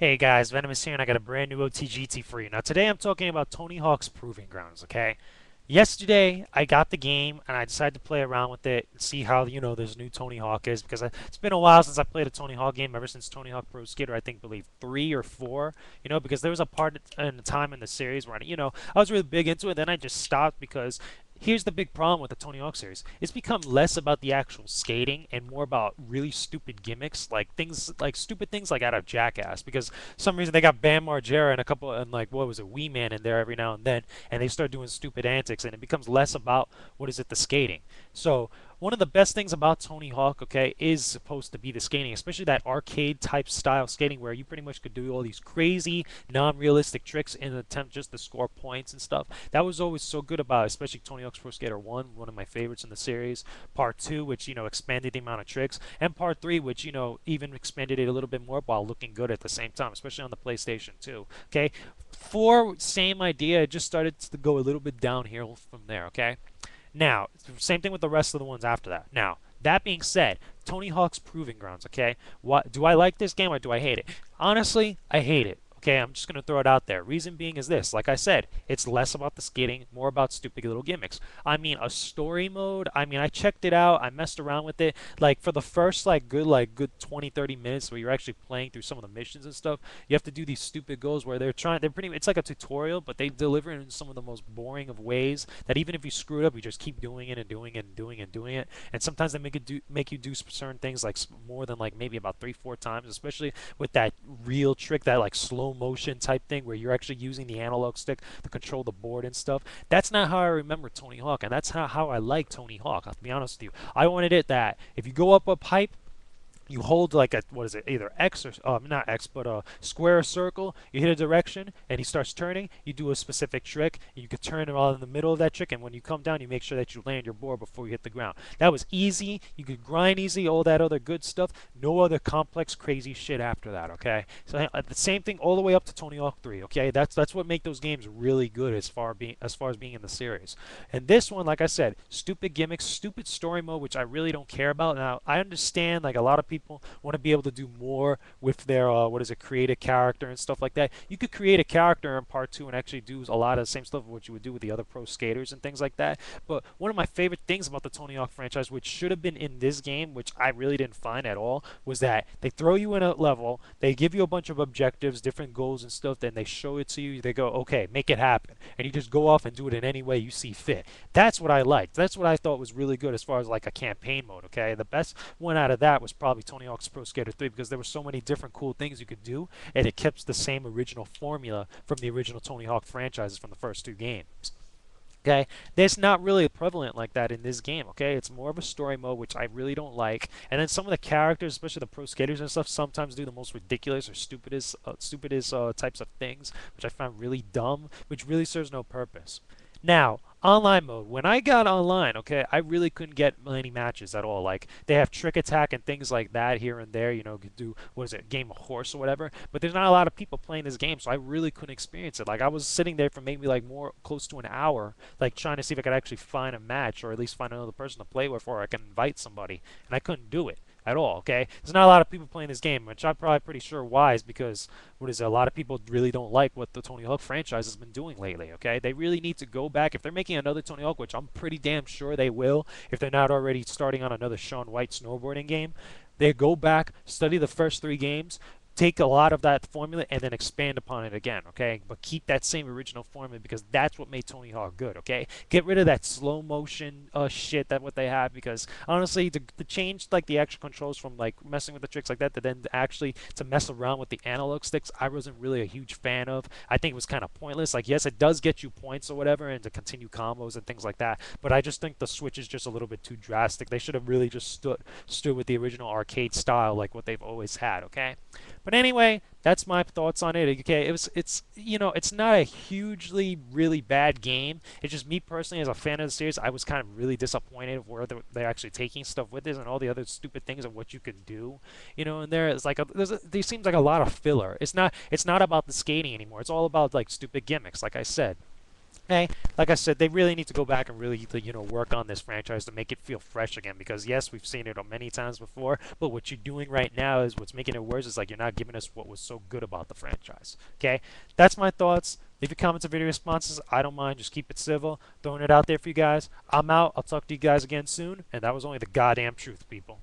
Hey guys, Venomous here, and I got a brand new OTGT for you. Now, today I'm talking about Tony Hawk's Proving Grounds, okay? Yesterday, I got the game, and I decided to play around with it and see how, this new Tony Hawk is, because it's been a while since I played a Tony Hawk game, ever since Tony Hawk Pro Skater, I think, believe 3 or 4, because there was a part in the time in the series where, I was really big into it, then I just stopped because here's the big problem with the Tony Hawk series. It's become less about the actual skating and more about really stupid gimmicks, like things like stupid things like out of Jackass. Because for some reason they got Bam Margera and a couple and like what was it, Wee Man in there every now and they start doing stupid antics, and it becomes less about what is it, the skating. So one of the best things about Tony Hawk, okay, is supposed to be the skating, especially that arcade type style skating where you pretty much could do all these crazy, non-realistic tricks in an attempt just to score points and stuff. That was always so good about it, especially Tony Hawk's Pro Skater 1, one of my favorites in the series. Part 2, which, expanded the amount of tricks. And Part 3, which, even expanded it a little bit more while looking good at the same time, especially on the PlayStation 2. Okay? 4, same idea. It just started to go a little bit downhill from there, okay? Now, same thing with the rest of the ones after that. Now, that being said, Tony Hawk's Proving Grounds, okay? What do I like this game or do I hate it? Honestly, I hate it. Okay, I'm just going to throw it out there. Reason being is this. Like I said, it's less about the skating, more about stupid little gimmicks. I mean, a story mode, I checked it out. I messed around with it. Like, for the first, good 20, 30 minutes where you're actually playing through some of the missions and stuff, you have to do these stupid goals where it's like a tutorial, but they deliver it in some of the most boring of ways that even if you screw it up, you just keep doing it and doing it and doing it and doing it. And sometimes they make you do certain things like more than like maybe about 3, 4 times, especially with that real trick, that like slow motion type thing where you're actually using the analog stick to control the board and stuff. That's not how I remember Tony Hawk, and that's how I like Tony Hawk. I'll be honest with you. I wanted it that if you go up pipe, you hold like a, what is it, either X or not X, but a square or circle. You hit a direction and he starts turning. You do a specific trick. You could turn it all in the middle of that trick, and when you come down, you make sure that you land your board before you hit the ground. That was easy. You could grind easy, all that other good stuff. No other complex crazy shit after that. Okay, so the same thing all the way up to Tony Hawk 3. Okay, that's what make those games really good as far as being in the series. And this one, like I said, stupid gimmicks, stupid story mode, which I really don't care about. Now I understand like a lot of people want to be able to do more with their create a character and stuff like that. You could create a character in part 2 and actually do a lot of the same stuff what you would do with the other pro skaters and things like that. But one of my favorite things about the Tony Hawk franchise, which should have been in this game, which I really didn't find at all, was that they throw you in a level, they give you a bunch of objectives, different goals and stuff, then they show it to you, they go, okay, make it happen, and you just go off and do it in any way you see fit. That's what I liked. That's what I thought was really good as far as like a campaign mode. Okay, the best one out of that was probably Tony Hawk's Pro Skater 3, because there were so many different cool things you could do, and it kept the same original formula from the original Tony Hawk franchises from the first 2 games. Okay, that's not really prevalent like that in this game. Okay, it's more of a story mode, which I really don't like. And then some of the characters, especially the pro skaters and stuff, sometimes do the most ridiculous or stupidest types of things, which I find really dumb, which really serves no purpose. Now, online mode. When I got online, okay, I really couldn't get many matches at all. Like, they have trick attack and things like that here and there. You could do, what is it, game of horse or whatever. But there's not a lot of people playing this game, so I really couldn't experience it. Like, I was sitting there for maybe like more close to an hour, like trying to see if I could actually find a match or at least find another person to play with, or I can invite somebody, and I couldn't do it at all. Okay, there's not a lot of people playing this game, which I'm probably pretty sure why is because what is it, a lot of people really don't like what the Tony Hawk franchise has been doing lately. Okay, they really need to go back if they're making another Tony Hawk, which I'm pretty damn sure they will if they're not already starting on another Shaun White snowboarding game. They go back, study the first 3 games, take a lot of that formula and then expand upon it again, okay? But keep that same original formula, because that's what made Tony Hawk good, okay? Get rid of that slow motion shit that what they have, because honestly, to change like the actual controls from like messing with the tricks like that to then actually to mess around with the analog sticks, I wasn't really a huge fan of. I think it was kind of pointless. Like, yes, it does get you points or whatever and to continue combos and things like that, but I just think the switch is just a little bit too drastic. They should have really just stood with the original arcade style like what they've always had, okay? But anyway, that's my thoughts on it. Okay, it's not a hugely really bad game. It's just me personally as a fan of the series, I was kind of really disappointed of where they're actually taking stuff with this and all the other stupid things of what you can do. And there seems like a lot of filler. It's not about the skating anymore. It's all about like stupid gimmicks, like I said. Hey, like I said, they really need to go back and really, work on this franchise to make it feel fresh again. Because yes, we've seen it many times before, but what you're doing right now is what's making it worse. Is like you're not giving us what was so good about the franchise. Okay, that's my thoughts. Leave your comments and video responses. I don't mind. Just keep it civil. Throwing it out there for you guys. I'm out. I'll talk to you guys again soon. And that was only the goddamn truth, people.